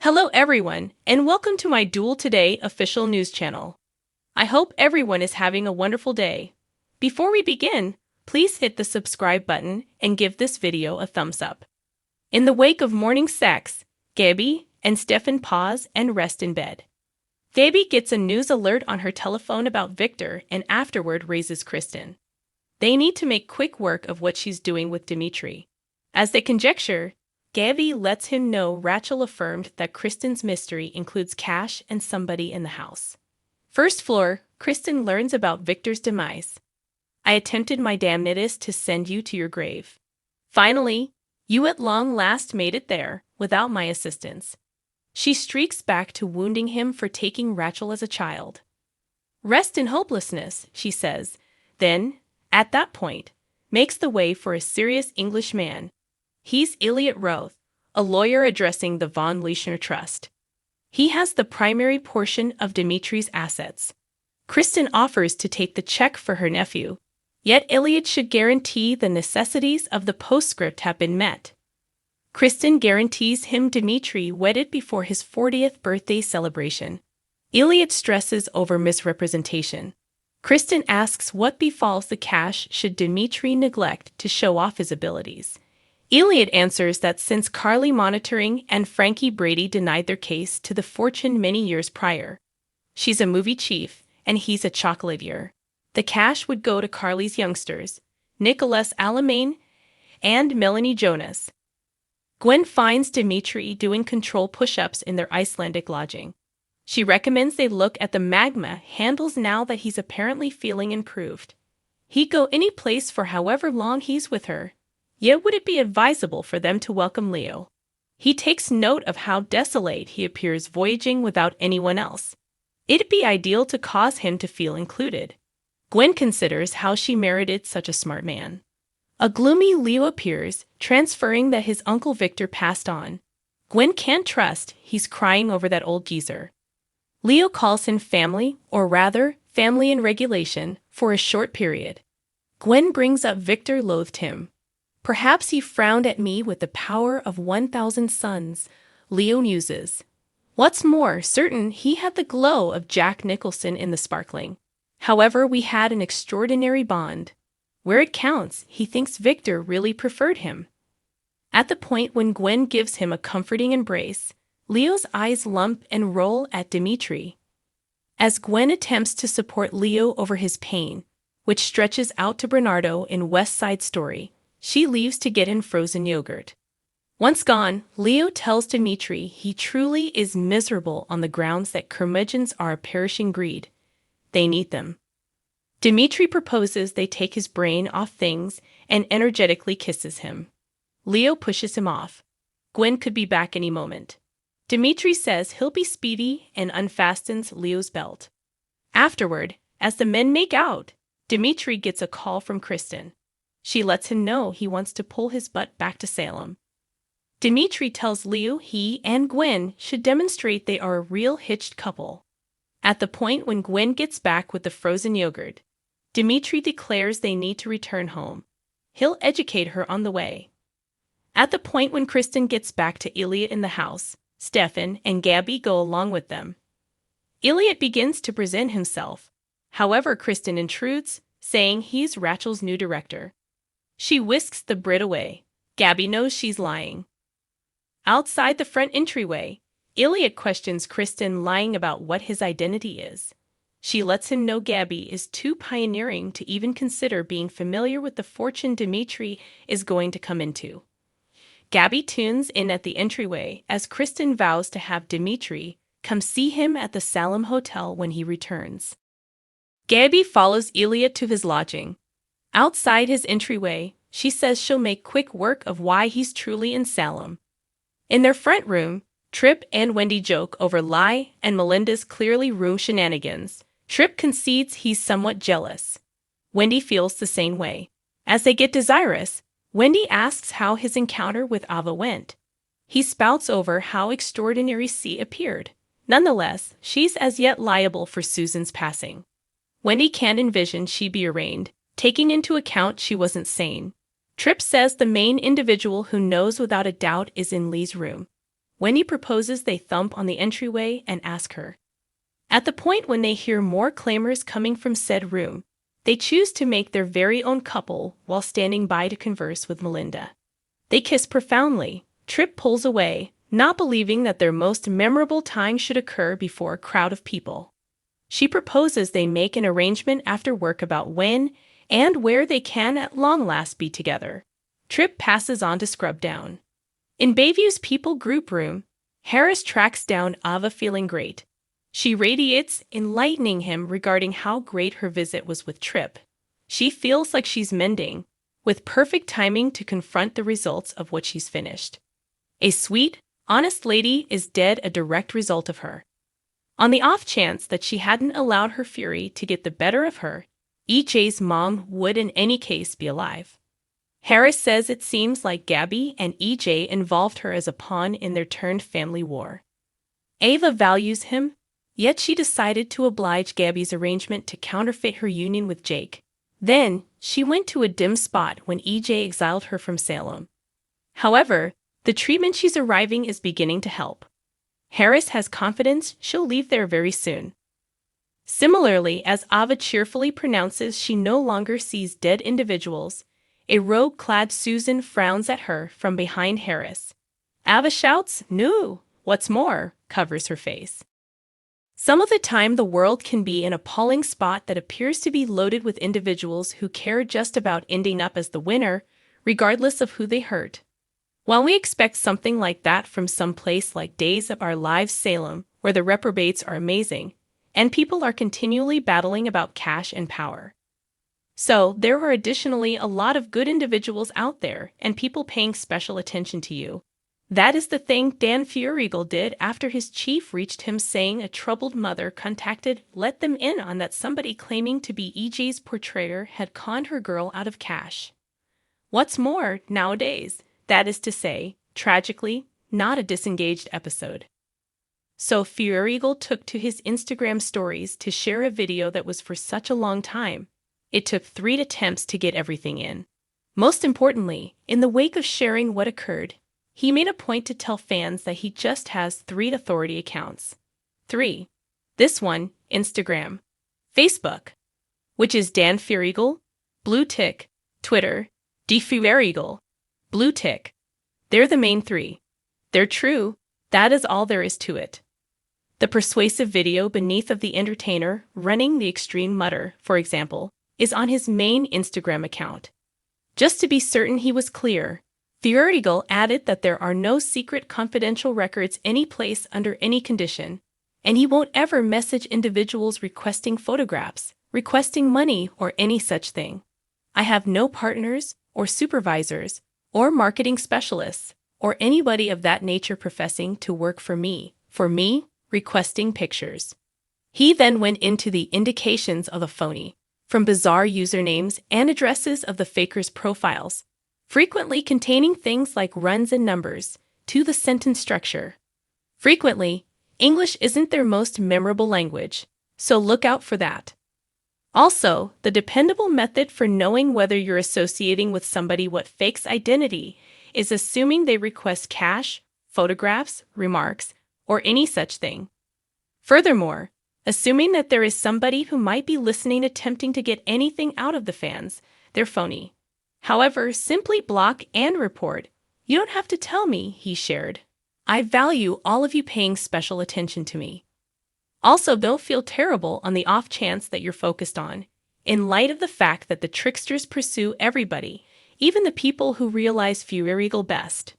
Hello everyone, and welcome to my Duel Today official news channel. I hope everyone is having a wonderful day. Before we begin, please hit the subscribe button and give this video a thumbs up. In the wake of morning sex, Gabby and Stefan pause and rest in bed. Gabby gets a news alert on her telephone about Victor and afterward raises Kristen. They need to make quick work of what she's doing with Dimitri. As they conjecture, Gabby lets him know Rachel affirmed that Kristen's mystery includes cash and somebody in the house. First floor, Kristen learns about Victor's demise. I attempted my damnedest to send you to your grave. Finally, you at long last made it there, without my assistance. She streaks back to wounding him for taking Rachel as a child. Rest in hopelessness, she says, then, at that point, makes the way for a serious English man. He's Elliot Roth, a lawyer addressing the Von Leishner Trust. He has the primary portion of Dimitri's assets. Kristen offers to take the check for her nephew, yet Elliot should guarantee the necessities of the postscript have been met. Kristen guarantees him Dimitri wedded before his 40th birthday celebration. Elliot stresses over misrepresentation. Kristen asks what befalls the cash should Dimitri neglect to show off his abilities. Elliot answers that since Carly Monitoring and Frankie Brady denied their case to the Fortune many years prior, she's a movie chief and he's a chocolatier, the cash would go to Carly's youngsters, Nicholas Alamain and Melanie Jonas. Gwen finds Dimitri doing control push-ups in their Icelandic lodging. She recommends they look at the magma handles now that he's apparently feeling improved. He'd go any place for however long he's with her. Yet would it be advisable for them to welcome Leo? He takes note of how desolate he appears voyaging without anyone else. It'd be ideal to cause him to feel included. Gwen considers how she merited such a smart man. A gloomy Leo appears, transferring that his uncle Victor passed on. Gwen can't trust he's crying over that old geezer. Leo calls him family, or rather, family in regulation, for a short period. Gwen brings up Victor loathed him. Perhaps he frowned at me with the power of 1,000 suns, Leo muses. What's more, certain he had the glow of Jack Nicholson in the sparkling. However, we had an extraordinary bond. Where it counts, he thinks Victor really preferred him. At the point when Gwen gives him a comforting embrace, Leo's eyes lump and roll at Dimitri. As Gwen attempts to support Leo over his pain, which stretches out to Bernardo in West Side Story, she leaves to get him frozen yogurt. Once gone, Leo tells Dimitri he truly is miserable on the grounds that curmudgeons are a perishing breed. They need them. Dimitri proposes they take his brain off things and energetically kisses him. Leo pushes him off. Gwen could be back any moment. Dimitri says he'll be speedy and unfastens Leo's belt. Afterward, as the men make out, Dimitri gets a call from Kristen. She lets him know he wants to pull his butt back to Salem. Dimitri tells Leo he and Gwen should demonstrate they are a real hitched couple. At the point when Gwen gets back with the frozen yogurt, Dimitri declares they need to return home. He'll educate her on the way. At the point when Kristen gets back to Elliot in the house, Stefan and Gabby go along with them. Elliot begins to present himself. However, Kristen intrudes, saying he's Rachel's new director. She whisks the Brit away. Gabby knows she's lying. Outside the front entryway, Elliot questions Kristen lying about what his identity is. She lets him know Gabby is too pioneering to even consider being familiar with the fortune Dimitri is going to come into. Gabby tunes in at the entryway as Kristen vows to have Dimitri come see him at the Salem Hotel when he returns. Gabby follows Elliot to his lodging. Outside his entryway, she says she'll make quick work of why he's truly in Salem. In their front room, Tripp and Wendy joke over Lai and Melinda's clearly room shenanigans. Tripp concedes he's somewhat jealous. Wendy feels the same way. As they get desirous, Wendy asks how his encounter with Ava went. He spouts over how extraordinary C appeared. Nonetheless, she's as yet liable for Susan's passing. Wendy can't envision she'd be arraigned, taking into account she wasn't sane. Tripp says the main individual who knows without a doubt is in Lee's room. When he proposes, they thump on the entryway and ask her. At the point when they hear more clamors coming from said room, they choose to make their very own couple while standing by to converse with Melinda. They kiss profoundly. Trip pulls away, not believing that their most memorable time should occur before a crowd of people. She proposes they make an arrangement after work about when and where they can at long last be together. Trip passes on to scrub down. In Bayview's people group room, Harris tracks down Ava feeling great. She radiates, enlightening him regarding how great her visit was with Trip. She feels like she's mending, with perfect timing to confront the results of what she's finished. A sweet, honest lady is dead, a direct result of her. On the off chance that she hadn't allowed her fury to get the better of her, EJ's mom would in any case be alive. Harris says it seems like Gabby and EJ involved her as a pawn in their turned family war. Ava values him, yet she decided to oblige Gabby's arrangement to counterfeit her union with Jake. Then, she went to a dim spot when EJ exiled her from Salem. However, the treatment she's arriving is beginning to help. Harris has confidence she'll leave there very soon. Similarly, as Ava cheerfully pronounces she no longer sees dead individuals, a robe-clad Susan frowns at her from behind Harris. Ava shouts, "No, what's more," covers her face. Some of the time the world can be an appalling spot that appears to be loaded with individuals who care just about ending up as the winner, regardless of who they hurt. While we expect something like that from some place like Days of Our Lives Salem, where the reprobates are amazing, and people are continually battling about cash and power. So, there are additionally a lot of good individuals out there and people paying special attention to you. That is the thing Dan Feuerriegel did after his chief reached him saying a troubled mother let them in on that somebody claiming to be EJ's portrayer had conned her girl out of cash. What's more, nowadays, that is to say, tragically, not a disengaged episode. So Feuerriegel took to his Instagram stories to share a video that was for such a long time. It took 3 attempts to get everything in. Most importantly, in the wake of sharing what occurred, he made a point to tell fans that he just has 3 authority accounts. 3. This one, Instagram. Facebook, which is Dan Feuerriegel, Blue Tick, Twitter, D Feuerriegel, Blue Tick. They're the main 3. They're true, that is all there is to it. The persuasive video beneath of the entertainer running the extreme mutter, for example, is on his main Instagram account. Just to be certain he was clear, Feuerriegel added that there are no secret confidential records any place under any condition, and he won't ever message individuals requesting photographs, requesting money, or any such thing. I have no partners, or supervisors, or marketing specialists, or anybody of that nature professing to work for me, requesting pictures. He then went into the indications of the phony, from bizarre usernames and addresses of the fakers' profiles, frequently containing things like runs and numbers, to the sentence structure. Frequently, English isn't their most memorable language, so look out for that. Also, the dependable method for knowing whether you're associating with somebody what fakes identity is assuming they request cash, photographs, remarks, or any such thing. Furthermore, assuming that there is somebody who might be listening attempting to get anything out of the fans, they're phony. However, simply block and report. You don't have to tell me, he shared. I value all of you paying special attention to me. Also, don't feel terrible on the off chance that you're focused on, in light of the fact that the tricksters pursue everybody, even the people who realize Feuerriegel best.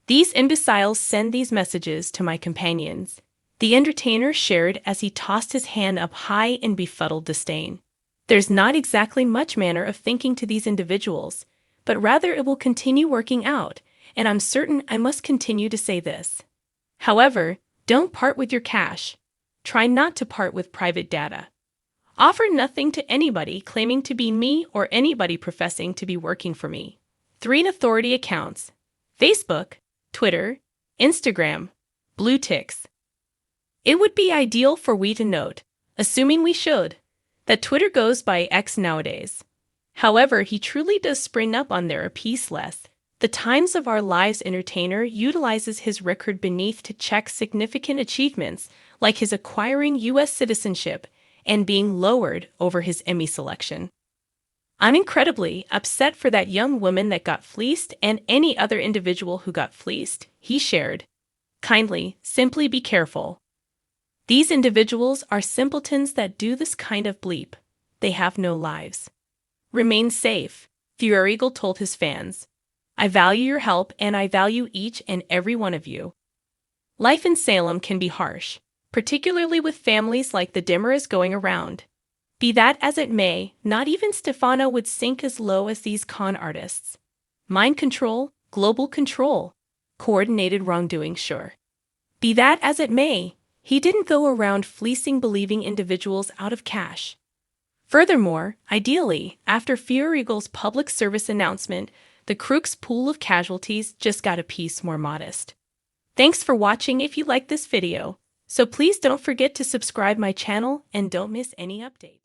These imbeciles send these messages to my companions, the entertainer shared as he tossed his hand up high in befuddled disdain. There's not exactly much manner of thinking to these individuals, but rather it will continue working out, and I'm certain I must continue to say this. However, don't part with your cash. Try not to part with private data. Offer nothing to anybody claiming to be me or anybody professing to be working for me. 3 authority accounts: Facebook, Twitter, Instagram, blue ticks. It would be ideal for we to note, assuming we should, that Twitter goes by X nowadays. However, he truly does spring up on there a piece less The Times of Our Lives entertainer utilizes his record beneath to check significant achievements like his acquiring U.S. citizenship and being lowered over his Emmy selection. I'm incredibly upset for that young woman that got fleeced and any other individual who got fleeced, he shared. Kindly, simply be careful. These individuals are simpletons that do this kind of bleep. They have no lives. Remain safe, Feuerriegel told his fans. I value your help and I value each and every one of you. Life in Salem can be harsh, particularly with families like the Dimmer going around. Be that as it may, not even Stefano would sink as low as these con artists. Mind control, global control, coordinated wrongdoing, sure. Be that as it may, he didn't go around fleecing believing individuals out of cash. Furthermore, ideally, after Feuerriegel's public service announcement, the crook's pool of casualties just got a piece more modest. Thanks for watching if you liked this video, so please don't forget to subscribe my channel and don't miss any update.